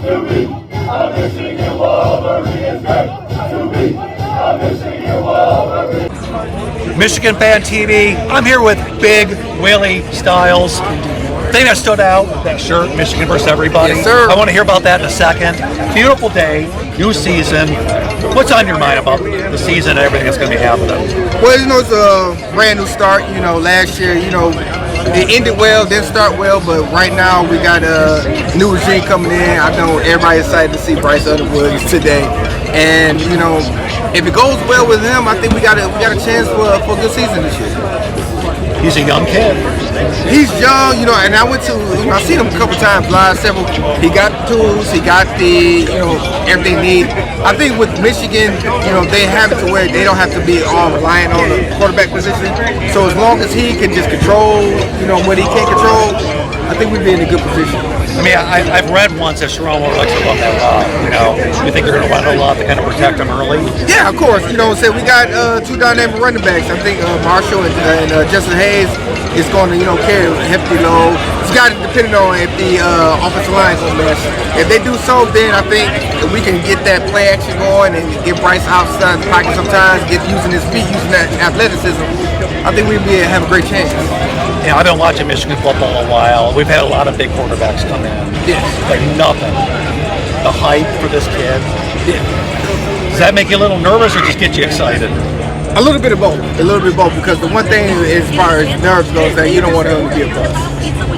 To be a Michigan Wolverine is great. To be a Michigan Wolverine. Michigan Fan TV. I'm here with Big Willie Styles. Thing that stood out, that shirt, Michigan versus everybody. Yes, sir. I want to hear about that in a second. Beautiful day, new season. What's on your mind about the season and everything that's going to be happening? Well, it's a brand new start. Last year, it ended well, didn't start well, but right now we got a new regime coming in. I know everybody's excited to see Bryce Underwood today, and if it goes well with him, I think we got a chance for a good season this year. He's a young kid. He's young, and I seen him a couple times live, several. He got the tools, he got the, everything they need. I think with Michigan, they have it to where they don't have to be all reliant on the quarterback position. So as long as he can just control, what he can't control, I think we'd be in a good position. I mean, I've read once that Sharon likes to run that lot. You think you're going to run a lot to kind of protect him early? Yeah, of course. We got two dynamic running backs. I think Marshall and Justin Hayes is going to, carry a hefty load. It's got to depend on if the offensive line is going to mess. If they do so, then I think we can get that play action going and get Bryce outside the pocket sometimes, using his feet, using that athleticism. I think we'd have a great chance. Yeah, I've been watching Michigan football a while. We've had a lot of big quarterbacks come in. Yes. Like nothing. The hype for this kid. Yeah. Does that make you a little nervous or just get you excited? A little bit of both. A little bit of both, because the one thing as far as nerves goes, that you don't want him to be a bust.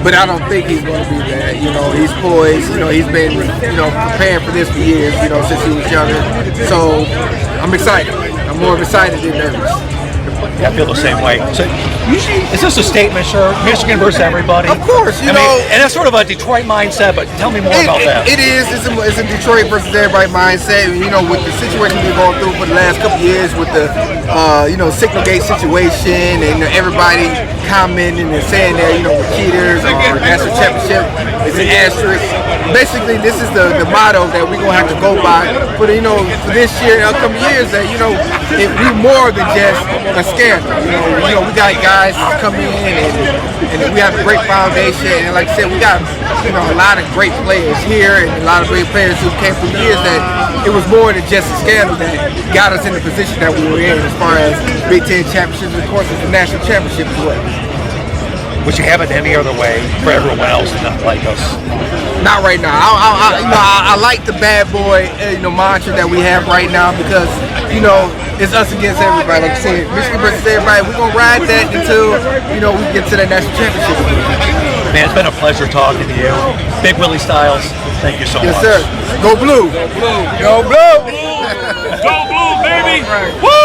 But I don't think he's going to be that. He's poised. He's been, preparing for this for years, since he was younger. So I'm excited. I'm more excited than nervous. Yeah, I feel the same way. So, is this a statement shirt? Michigan versus everybody? Of course, and that's sort of a Detroit mindset, but tell me more about that. It is. It's a Detroit versus everybody mindset. With the situation we've been going through for the last couple of years, with the Signal Gate situation, and everybody commenting and saying that with cheaters or national championship, it's an asterisk. Basically, this is the motto that we're gonna have to go by for for this year and upcoming years. That it be more than just a scandal. We got guys come in and we have a great foundation, and like I said, we got a lot of great players here and a lot of great players who came from years that it was more than just a scandal that got us in the position that we were in as far as Big Ten championships, and of course it's the national championship as well. Would you have it any other way for everyone else to not like us? Not right now. I like the bad boy mantra that we have right now, because it's us against everybody. Like I said, Michigan versus everybody. We're gonna ride that until we get to that national championship. Man, it's been a pleasure talking to you. Big Willie Styles, thank you so much. Yes, sir. Go blue. Go blue. Go blue. Go blue, baby. Right. Woo!